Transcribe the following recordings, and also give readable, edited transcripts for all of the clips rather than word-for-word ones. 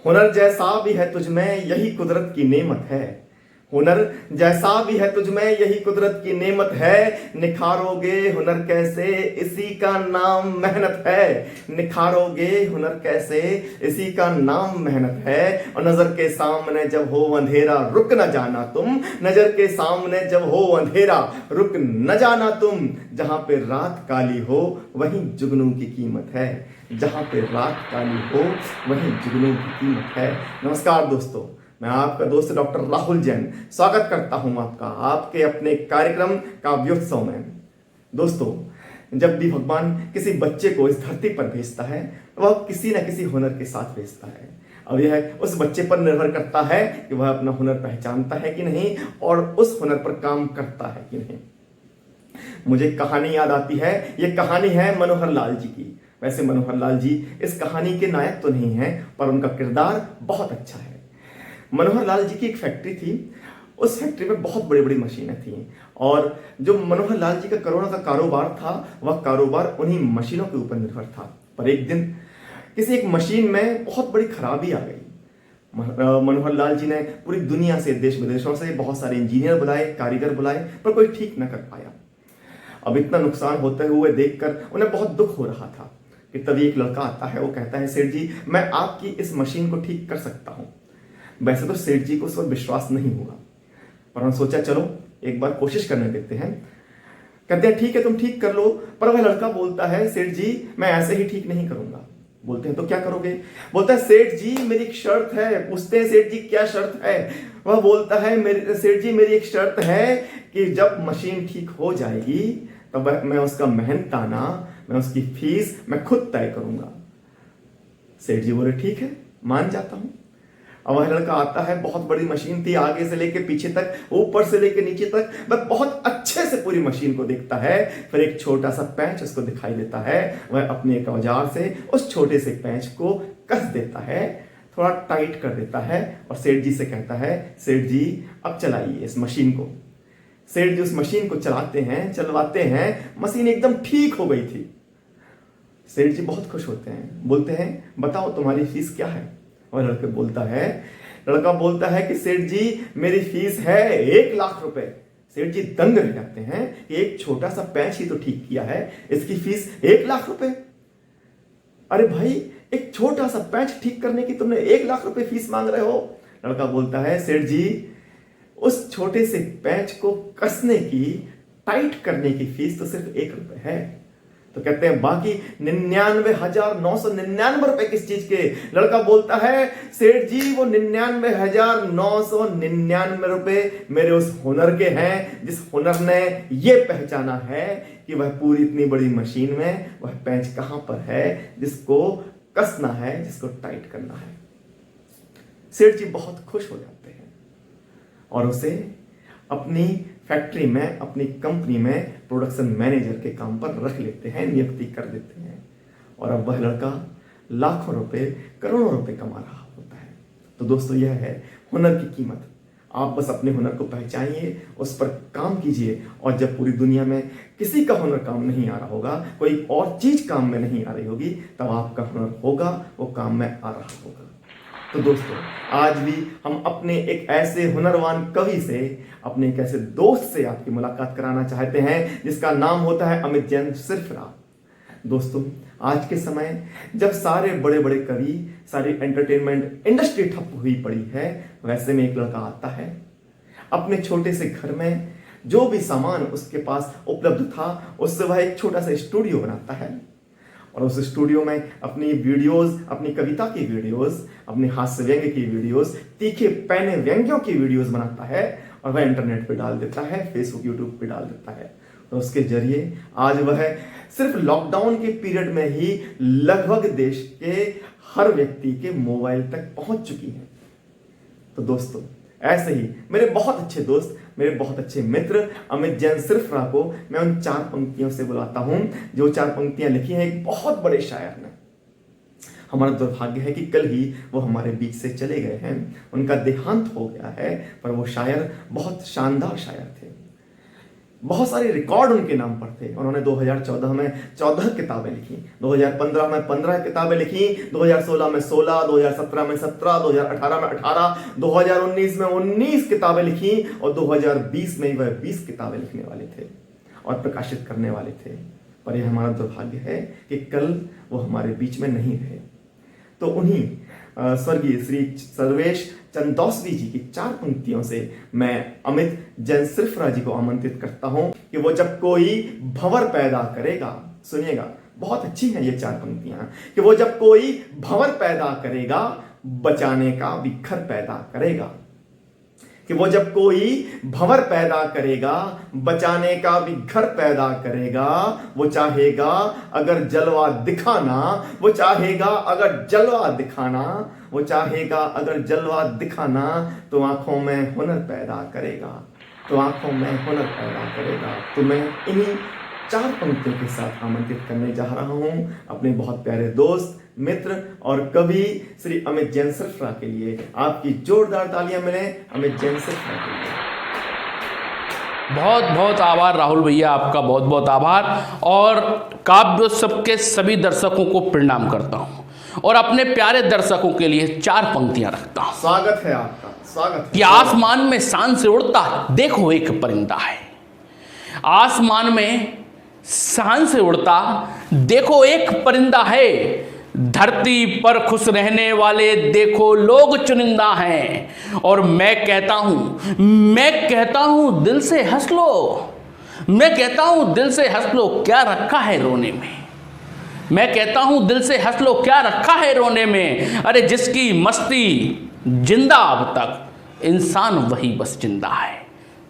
हुनर जैसा भी है तुझ में यही कुदरत की नेमत है। हुनर जैसा भी है तुझ में यही कुदरत की नेमत है। निखारोगे हुनर कैसे इसी का नाम मेहनत है। निखारोगे हुनर कैसे इसी का नाम मेहनत है। और नजर के सामने जब हो अंधेरा रुक न जाना तुम। नजर के सामने जब हो अंधेरा रुक न जाना तुम। जहां पे रात काली हो वहीं जुगनू की कीमत है। जहां पे रात काली हो वहीं जुगनू की कीमत है। नमस्कार दोस्तों, मैं आपका दोस्त डॉक्टर राहुल जैन स्वागत करता हूं आपका आपके अपने कार्यक्रम काव्योत्सव में। दोस्तों, जब भी भगवान किसी बच्चे को इस धरती पर भेजता है वह किसी न किसी हुनर के साथ भेजता है। अब यह उस बच्चे पर निर्भर करता है कि वह अपना हुनर पहचानता है कि नहीं और उस हुनर पर काम करता है कि नहीं। मुझे कहानी याद आती है, यह कहानी है मनोहर लाल जी की। वैसे मनोहर लाल जी इस कहानी के नायक तो नहीं है, पर उनका किरदार बहुत अच्छा है। मनोहर लाल जी की एक फैक्ट्री थी। उस फैक्ट्री में बहुत बड़ी बड़ी मशीनें थी और जो मनोहर लाल जी का करोड़ों का कारोबार था वह कारोबार उन्हीं मशीनों के ऊपर निर्भर था। पर एक दिन किसी एक मशीन में बहुत बड़ी खराबी आ गई। मनोहर लाल जी ने पूरी दुनिया से, देश विदेशों से बहुत सारे इंजीनियर बुलाए, कारीगर बुलाए, पर कोई ठीक न कर पाया। अब इतना नुकसान होते हुए देखकर उन्हें बहुत दुख हो रहा था कि तभी एक लड़का आता है। वो कहता है, सेठ जी मैं आपकी इस मशीन को ठीक कर सकता हूं। वैसे तो सेठ जी को उस पर विश्वास नहीं हुआ, पर उन्होंने सोचा चलो एक बार कोशिश करने देते हैं। कहते हैं ठीक है तुम ठीक कर लो। पर वह लड़का बोलता है, सेठ जी मैं ऐसे ही ठीक नहीं करूंगा। बोलते हैं तो क्या करोगे? बोलता है, सेठ जी मेरी एक शर्त है। पूछते हैं, सेठ जी क्या शर्त है? वह बोलता है, सेठ जी मेरी एक शर्त है कि जब मशीन ठीक हो जाएगी तब मैं उसका मेहनताना, मैं उसकी फीस मैं खुद तय करूंगा। सेठ जी बोले ठीक है, मान जाता हूं। अब वह लड़का आता है, बहुत बड़ी मशीन थी, आगे से लेके पीछे तक, ऊपर से लेके नीचे तक, वह बहुत अच्छे से पूरी मशीन को देखता है। फिर एक छोटा सा पैंच उसको दिखाई देता है। वह अपने एक औजार से उस छोटे से पैंच को कस देता है, थोड़ा टाइट कर देता है और सेठ जी से कहता है, सेठ जी अब चलाइए इस मशीन को। सेठ जी उस मशीन को चलाते हैं, चलवाते हैं, मशीन एकदम ठीक हो गई थी। सेठ जी बहुत खुश होते हैं, बोलते हैं बताओ तुम्हारी फीस क्या है? और लड़का बोलता है कि सेठ जी मेरी फीस है 1,00,000 रुपए। सेठ जी दंग रह जाते हैं कि एक छोटा सा पैच ही तो ठीक किया है, इसकी फीस 1,00,000 रुपए। अरे भाई, एक छोटा सा पैच ठीक करने की तुमने 1,00,000 रुपए फीस मांग रहे हो? लड़का बोलता है, सेठ जी उस छोटे से पैच को कसने की, टाइट करने की फीस तो सिर्फ 1 रुपए है। तो कहते हैं बाकी 99,999 रुपए किस चीज के? लड़का बोलता है, सेठ जी वो 99,999 रुपए मेरे उस हुनर के हैं, जिस हुनर ने यह पहचाना है कि वह पूरी इतनी बड़ी मशीन में वह पेंच कहां पर है जिसको कसना है, जिसको टाइट करना है। सेठ जी बहुत खुश हो जाते हैं और उसे अपनी फैक्ट्री में, अपनी कंपनी में प्रोडक्शन मैनेजर के काम पर रख लेते हैं, नियुक्ति कर देते हैं। और अब वह लड़का लाखों रुपए, करोड़ों रुपए कमा रहा होता है। तो दोस्तों, यह है हुनर की कीमत। आप बस अपने हुनर को पहचानिए, उस पर काम कीजिए और जब पूरी दुनिया में किसी का हुनर काम नहीं आ रहा होगा, कोई और चीज काम में नहीं आ रही होगी, तब आपका हुनर होगा, वो काम में आ रहा होगा। तो दोस्तों, आज भी हम अपने एक ऐसे हुनरवान कवि से, अपने एक ऐसे दोस्त से आपकी मुलाकात कराना चाहते हैं जिसका नाम होता है अमित जैन सिरफरा। दोस्तों, आज के समय जब सारे बड़े बड़े कवि, सारी एंटरटेनमेंट इंडस्ट्री ठप हुई पड़ी है, वैसे में एक लड़का आता है। अपने छोटे से घर में जो भी सामान उसके पास उपलब्ध था उससे वह एक छोटा सा स्टूडियो बनाता है और उस स्टूडियो में अपनी वीडियोस, अपनी कविता की वीडियोस, अपने हास्य व्यंग्य की वीडियोस, तीखे पैने व्यंग्यों की वीडियोस बनाता है और वह इंटरनेट पे डाल देता है, फेसबुक, यूट्यूब पे डाल देता है। और उसके जरिए आज वह सिर्फ लॉकडाउन के पीरियड में ही लगभग देश के हर व्यक्ति के मोबाइल तक पहुंच चुकी है। तो दोस्तों, ऐसे ही मेरे बहुत अच्छे दोस्त, मेरे बहुत अच्छे मित्र अमित जैन सिरफरा को मैं उन 4 पंक्तियों से बुलाता हूं, जो 4 पंक्तियां लिखी हैं एक बहुत बड़े शायर ने। हमारा दुर्भाग्य है कि कल ही वो हमारे बीच से चले गए हैं, उनका देहांत हो गया है, पर वो शायर बहुत शानदार शायर थे। बहुत सारे रिकॉर्ड उनके नाम पर थे। उन्होंने 2014 में 14 किताबें लिखी, 2015 में 15 किताबें लिखी, 2016 में 16, 2017 में 17, 2018 में 18, 2019 में 19 किताबें लिखी और 2020 में वह 20 किताबें लिखने वाले थे और प्रकाशित करने वाले थे। पर यह हमारा दुर्भाग्य है कि कल वो हमारे बीच में नहीं रहे। तो उन्हीं स्वर्गीय श्री सर्वेश चंदौसरी जी की 4 पंक्तियों से मैं अमित जैन सिरफरा जी को आमंत्रित करता हूं कि वो जब कोई भंवर पैदा करेगा, सुनिएगा बहुत अच्छी हैं ये 4 पंक्तियां, कि वो जब कोई भंवर पैदा करेगा बचाने का भी घर पैदा करेगा, कि वो जब कोई भंवर पैदा करेगा बचाने का भी घर पैदा करेगा। वो चाहेगा अगर जलवा दिखाना, वो चाहेगा अगर जलवा दिखाना, वो चाहेगा अगर जलवा दिखाना, तो आंखों में हुनर पैदा करेगा, तो आंखों में हुनर पैदा करेगा। तो मैं इन्हीं 4 पंक्तियों के साथ आमंत्रित करने जा रहा हूं अपने बहुत प्यारे दोस्त, मित्र और कवि श्री अमित जैन सिरफरा के लिए। आपकी जोरदार तालियां मिलें अमित जैन सिरफरा के लिए। बहुत बहुत आभार राहुल भैया, आपका बहुत बहुत आभार। और काव्योत्सव के सभी दर्शकों को प्रणाम करता हूं और अपने प्यारे दर्शकों के लिए 4 पंक्तियां रखता हूं। स्वागत है आपका, स्वागत है। कि आसमान में शान से उड़ता देखो एक परिंदा है, आसमान में शान से उड़ता देखो एक परिंदा है, धरती पर खुश रहने वाले देखो लोग चुनिंदा हैं। और मैं कहता हूं दिल से हंस लो, मैं कहता हूं दिल से हंस लो, क्या रखा है रोने में, मैं कहता हूं दिल से हंस लो, क्या रखा है रोने में। अरे जिसकी मस्ती जिंदा अब तक, इंसान वही बस जिंदा है,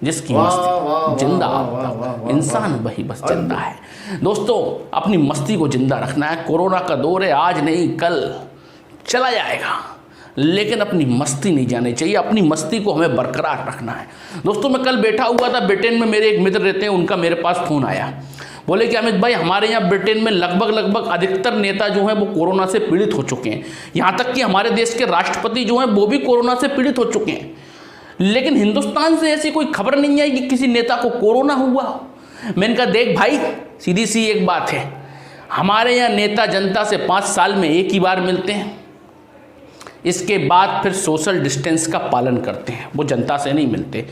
जिसकी मस्ती जिंदा अब तक, इंसान वही बस जिंदा है। दोस्तों अपनी मस्ती को जिंदा रखना है। कोरोना का दौर है, आज नहीं कल चला जाएगा, लेकिन अपनी मस्ती नहीं जानी चाहिए, अपनी मस्ती को हमें बरकरार रखना है। दोस्तों मैं कल बैठा हुआ था ब्रिटेन में, मेरे एक मित्र रहते हैं, उनका मेरे पास फ़ोन आया, बोले कि अमित भाई हमारे यहाँ ब्रिटेन में लगभग अधिकतर नेता जो हैं वो कोरोना से पीड़ित हो चुके हैं, यहाँ तक कि हमारे देश के राष्ट्रपति जो हैं वो भी कोरोना से पीड़ित हो चुके हैं, लेकिन हिंदुस्तान से ऐसी कोई खबर नहीं आई कि किसी नेता को कोरोना हुआ हो। मैंने कहा देख भाई, सीधी सी एक बात है, हमारे यहाँ नेता जनता से 5 साल में एक ही बार मिलते हैं, इसके बाद फिर सोशल डिस्टेंस का पालन करते हैं, वो जनता से नहीं मिलते।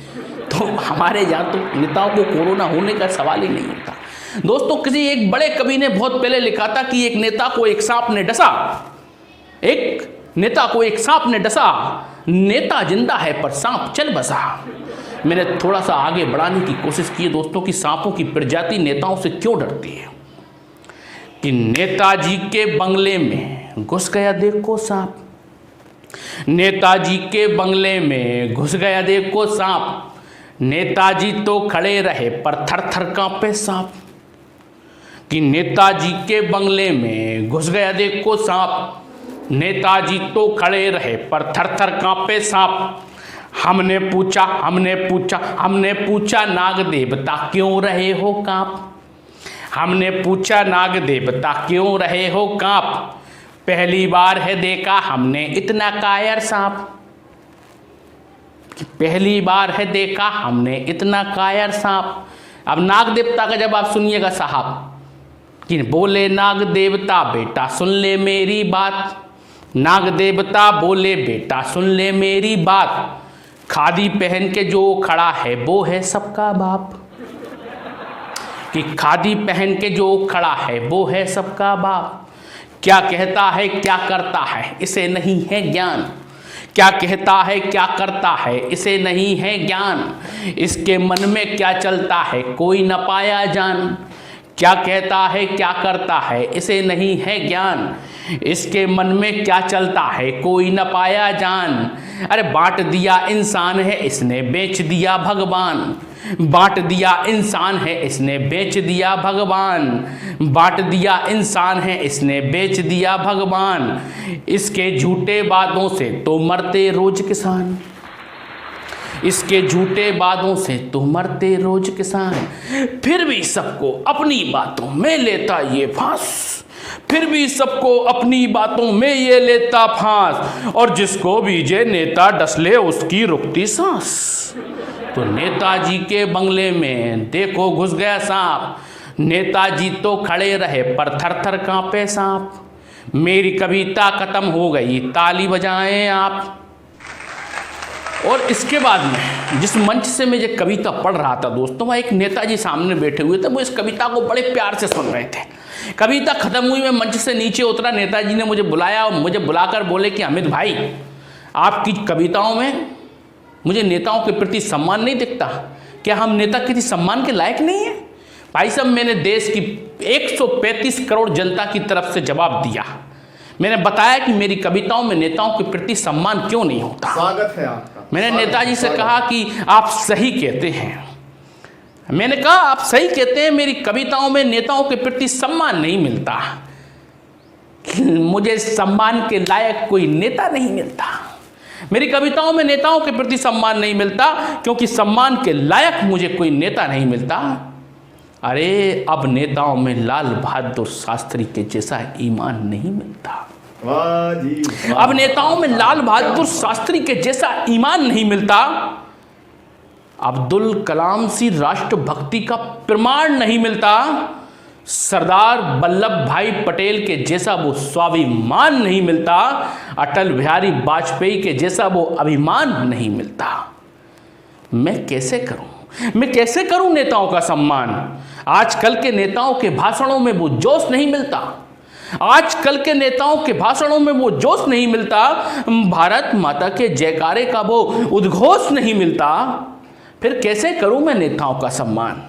तो हमारे यहाँ तो नेताओं को कोरोना होने का सवाल ही नहीं होता। दोस्तों किसी एक बड़े कवि ने बहुत पहले लिखा था कि एक नेता को एक सांप ने डसा, एक नेता को एक सांप ने डसा, नेता जिंदा है पर सांप चल बसा। मैंने थोड़ा सा आगे बढ़ाने की कोशिश की दोस्तों कि सांपों की प्रजाति नेताओं से क्यों डरती है। कि नेताजी के बंगले में घुस गया देखो सांप, नेताजी के बंगले में घुस गया देखो सांप, नेताजी तो खड़े रहे पर थर थर कांपे सांप। कि नेताजी के बंगले में घुस गया देखो सांप, नेताजी तो खड़े रहे पर थर थर कांपे सांप। हमने पूछा नाग देवता क्यों रहे हो कांप, हमने पूछा नाग देवता क्यों रहे हो कांप। पहली बार है देखा हमने इतना कायर सांप, पहली बार है देखा हमने इतना कायर सांप। अब नाग देवता का जवाब सुनिएगा साहब, कि बोले नाग देवता बेटा सुन ले मेरी बात, नाग देवता बोले बेटा सुन ले मेरी बात, खादी पहन के जो खड़ा है वो है सबका बाप। कि खादी पहन के जो खड़ा है वो है सबका बाप। क्या कहता है क्या करता है इसे नहीं है ज्ञान, क्या कहता है क्या करता है इसे नहीं है ज्ञान। इसके मन में क्या चलता है कोई न पाया जान, क्या कहता है क्या करता है इसे नहीं है ज्ञान। इसके मन में क्या चलता है कोई न पाया जान। अरे बांट दिया इंसान है इसने बेच दिया भगवान, बांट दिया इंसान है इसने बेच दिया भगवान, बांट दिया इंसान है इसने बेच दिया भगवान। इसके झूठे वादों से तो मरते रोज किसान, इसके झूठे वादों से तो मरते रोज किसान। फिर भी सबको अपनी बातों में लेता ये फांस, फिर भी सबको अपनी बातों में ये लेता फांस। और जिसको भी जे नेता डस ले उसकी रुकती सांस। तो नेताजी के बंगले में देखो घुस गया सांप। नेताजी तो खड़े रहे पर थर थर कांपे सांप। मेरी कविता खत्म हो गई, ताली बजाएं आप। और इसके बाद में जिस मंच से मैं ये कविता पढ़ रहा था दोस्तों, वह एक नेताजी सामने बैठे हुए थे। वो इस कविता को बड़े प्यार से सुन रहे थे। कविता खत्म हुई, मैं मंच से नीचे उतरा, नेताजी ने मुझे बुलाया और मुझे बुलाकर बोले कि अमित भाई, आपकी कविताओं में मुझे नेताओं के प्रति सम्मान नहीं दिखता। क्या हम नेता किसी सम्मान के लायक नहीं हैं? भाई साहब, मैंने देश की 135 करोड़ जनता की तरफ से जवाब दिया। मैंने बताया कि मेरी कविताओं में नेताओं के प्रति सम्मान क्यों नहीं होता। स्वागत है आपका। मैंने नेताजी से कहा कि आप सही कहते हैं। मैंने कहा आप सही कहते हैं, मेरी कविताओं में नेताओं के प्रति सम्मान नहीं मिलता। मुझे सम्मान के लायक कोई नेता नहीं मिलता। मेरी कविताओं में नेताओं के प्रति सम्मान नहीं मिलता क्योंकि सम्मान के लायक मुझे कोई नेता नहीं मिलता। अरे अब नेताओं में लाल बहादुर शास्त्री के जैसा ईमान नहीं मिलता। वाह जी वाह। अब नेताओं में लाल बहादुर शास्त्री के जैसा ईमान नहीं मिलता। अब्दुल कलाम सी राष्ट्रभक्ति का प्रमाण नहीं मिलता। सरदार वल्लभ भाई पटेल के जैसा वो स्वाभिमान नहीं मिलता। अटल बिहारी वाजपेयी के जैसा वो अभिमान नहीं मिलता। मैं कैसे करूं नेताओं का सम्मान? आजकल के नेताओं के भाषणों में वो जोश नहीं मिलता। आजकल के नेताओं के भाषणों में वो जोश नहीं मिलता। भारत माता के जयकारे का वो उद्घोष नहीं मिलता। फिर कैसे करूं मैं नेताओं का सम्मान?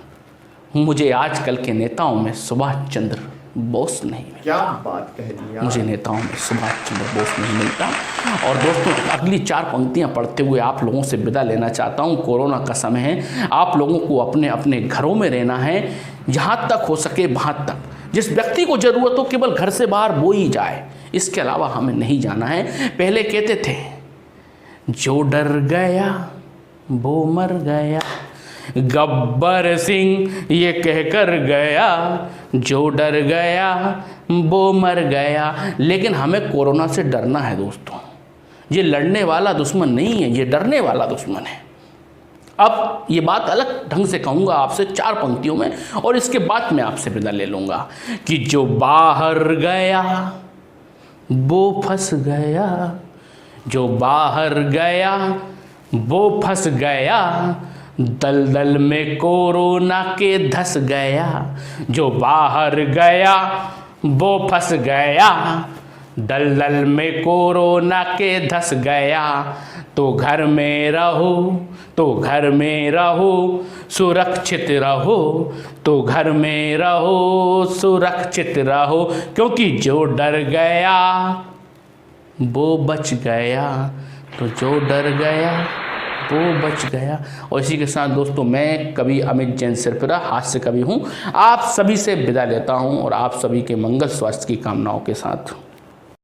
मुझे आजकल के नेताओं में सुभाष चंद्र बोस नहीं मिलता। क्या बात कह दी यार। मुझे नेताओं में सुभाष चंद्र बोस नहीं मिलता। और दोस्तों, अगली 4 पंक्तियां पढ़ते हुए आप लोगों से विदा लेना चाहता हूं। कोरोना का समय है, आप लोगों को अपने अपने घरों में रहना है। जहां तक हो सके वहां तक, जिस व्यक्ति को जरूरत हो केवल घर से बाहर वो ही जाए, इसके अलावा हमें नहीं जाना है। पहले कहते थे, जो डर गया वो मर गया। गब्बर सिंह ये कहकर गया, जो डर गया वो मर गया। लेकिन हमें कोरोना से डरना है दोस्तों। ये लड़ने वाला दुश्मन नहीं है, ये डरने वाला दुश्मन है। अब ये बात अलग ढंग से कहूँगा आपसे 4 पंक्तियों में, और इसके बाद मैं आपसे विदा ले लूँगा कि जो बाहर गया वो फंस गया, जो बाहर गया वो फंस गया, दलदल में कोरोना के धस गया। जो बाहर गया वो फंस गया, दलदल में कोरोना के धस गया। तो घर में रहो, तो घर में रहो, सुरक्षित रहो, तो घर में रहो, सुरक्षित रहो। क्योंकि जो डर गया वो बच गया, तो जो डर गया वो बच गया। और इसी के साथ दोस्तों, मैं कवि अमित जैन सिरपुरा, हास्य कवि हूँ, आप सभी से विदा लेता हूँ और आप सभी के मंगल स्वास्थ्य की कामनाओं के साथ।